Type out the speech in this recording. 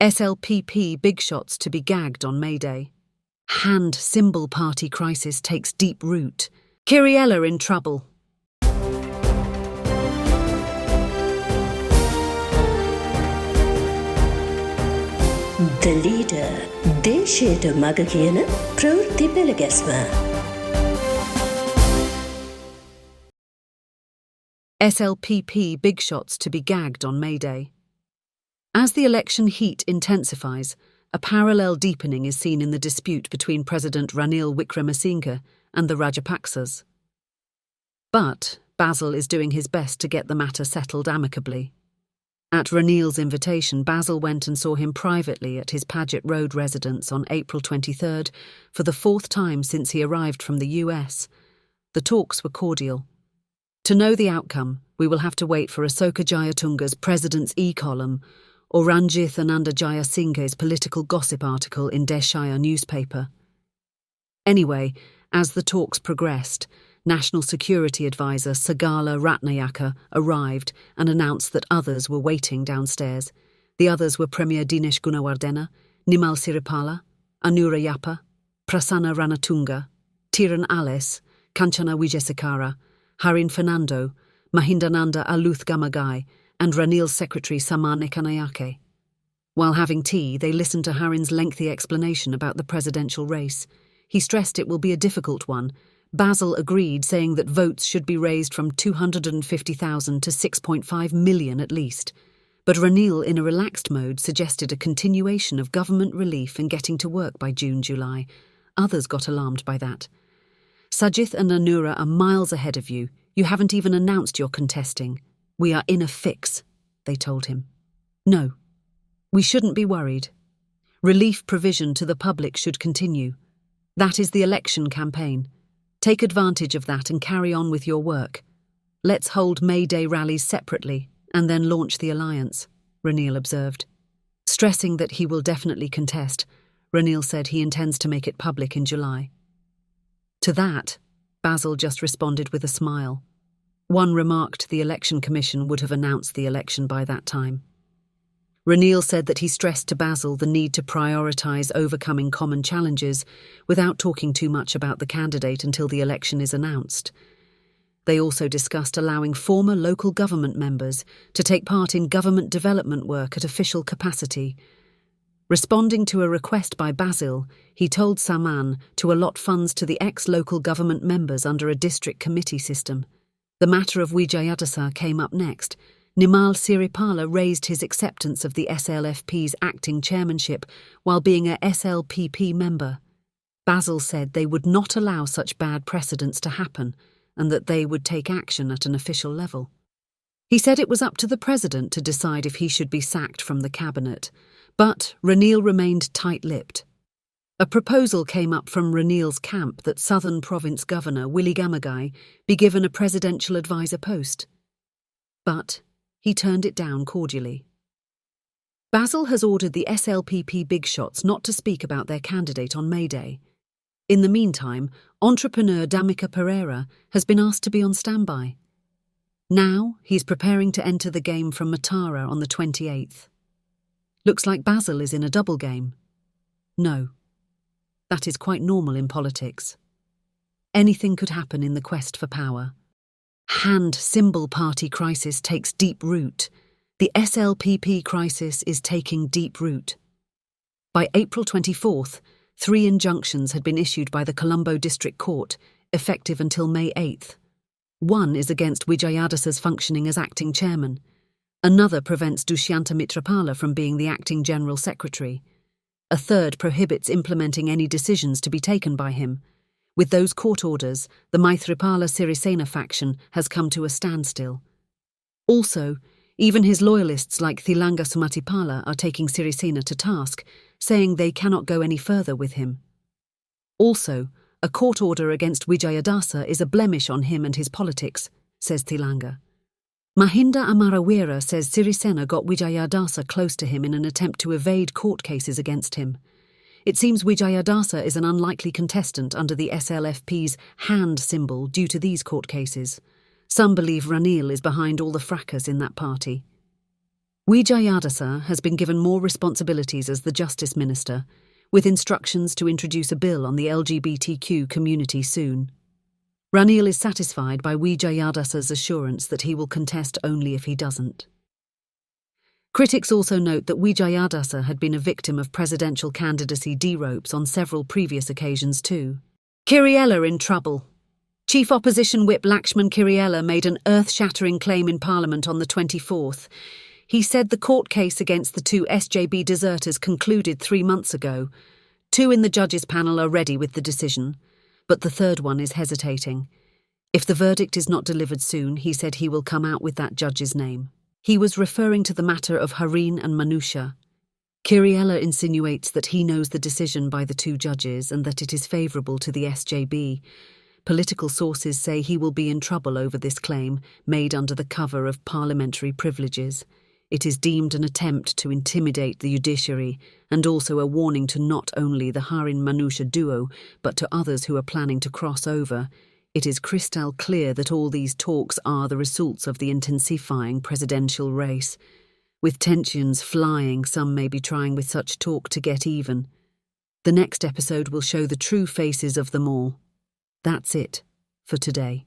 SLPP bigshots to be gagged on May Day. Hand symbol party crisis takes deep root. Kyriella in trouble. The leader, දේශයට මග කියන ප්‍රවෘත්ති පෙළගැස්ම. SLPP bigshots to be gagged on May Day. As the election heat intensifies, a parallel deepening is seen in the dispute between President Ranil Wickremesinghe and the Rajapaksas. But Basil is doing his best to get the matter settled amicably. At Ranil's invitation, Basil went and saw him privately at his Paget Road residence on April 23rd for the fourth time since he arrived from the US. The talks were cordial. To know the outcome, we will have to wait for Asoka Jayatunga's President's E-column or Ranjith Ananda Jayasinghe's political gossip article in Deshaya newspaper. Anyway, as the talks progressed, National Security Advisor Sagala Ratnayaka arrived and announced that others were waiting downstairs. The others were Premier Dinesh Gunawardena, Nimal Siripala, Anura Yapa, Prasanna Ranatunga, Tiran Alice, Kanchana Wijesekara, Harin Fernando, Mahindananda Aluth Gamagai, and Ranil's secretary Saman Ekanayake. While having tea, they listened to Harin's lengthy explanation about the presidential race. He stressed it will be a difficult one. Basil agreed, saying that votes should be raised from 250,000 to 6.5 million at least. But Ranil, in a relaxed mode, suggested a continuation of government relief and getting to work by June-July. Others got alarmed by that. Sajith and Anura are miles ahead of you. You haven't even announced you're contesting. We are in a fix, they told him. No, we shouldn't be worried. Relief provision to the public should continue. That is the election campaign. Take advantage of that and carry on with your work. Let's hold May Day rallies separately and then launch the alliance, Ranil observed. Stressing that he will definitely contest, Ranil said he intends to make it public in July. To that, Basil just responded with a smile. One remarked the Election Commission would have announced the election by that time. Ranil said that he stressed to Basil the need to prioritise overcoming common challenges without talking too much about the candidate until the election is announced. They also discussed allowing former local government members to take part in government development work at official capacity. Responding to a request by Basil, he told Saman to allot funds to the ex-local government members under a district committee system. The matter of Vijayadasa came up next. Nimal Siripala raised his acceptance of the SLFP's acting chairmanship while being a SLPP member. Basil said they would not allow such bad precedents to happen and that they would take action at an official level. He said it was up to the president to decide if he should be sacked from the cabinet, but Ranil remained tight-lipped. A proposal came up from Ranil's camp that Southern Province Governor Willie Gamagai be given a presidential advisor post. But he turned it down cordially. Basil has ordered the SLPP bigshots not to speak about their candidate on May Day. In the meantime, entrepreneur Damika Pereira has been asked to be on standby. Now he's preparing to enter the game from Matara on the 28th. Looks like Basil is in a double game. No, that is quite normal in politics. Anything could happen in the quest for power. Hand symbol party crisis takes deep root. The SLPP crisis is taking deep root. By April 24th, 3 injunctions had been issued by the Colombo District Court, effective until May 8th. One is against Vijayadasa's functioning as acting chairman. Another prevents Dushyanta Mitrapala from being the acting general secretary. A third prohibits implementing any decisions to be taken by him. With those court orders, the Maithripala Sirisena faction has come to a standstill. Also, even his loyalists like Thilanga Sumatipala are taking Sirisena to task, saying they cannot go any further with him. Also, a court order against Vijayadasa is a blemish on him and his politics, says Thilanga. Mahinda Amarawira says Sirisena got Vijayadasa close to him in an attempt to evade court cases against him. It seems Vijayadasa is an unlikely contestant under the SLFP's hand symbol due to these court cases. Some believe Ranil is behind all the fracas in that party. Wijayadasa has been given more responsibilities as the Justice Minister, with instructions to introduce a bill on the LGBTQ community soon. Ranil is satisfied by Wijayadasa's assurance that he will contest only if he doesn't. Critics also note that Wijayadasa had been a victim of presidential candidacy D-ropes on several previous occasions too. Kiriella in trouble. Chief Opposition Whip Lakshman Kiriella made an earth-shattering claim in Parliament on the 24th. He said the court case against the two SJB deserters concluded 3 months ago. 2 in the judges' panel are ready with the decision, but the third one is hesitating. If the verdict is not delivered soon, he said he will come out with that judge's name. He was referring to the matter of Hareen and Manusha. Kiriella insinuates that he knows the decision by the 2 judges and that it is favourable to the SJB. Political sources say he will be in trouble over this claim, made under the cover of parliamentary privileges. It is deemed an attempt to intimidate the judiciary and also a warning to not only the Hareen-Manusha duo, but to others who are planning to cross over. It is crystal clear that all these talks are the results of the intensifying presidential race. With tensions flying, some may be trying with such talk to get even. The next episode will show the true faces of them all. That's it for today.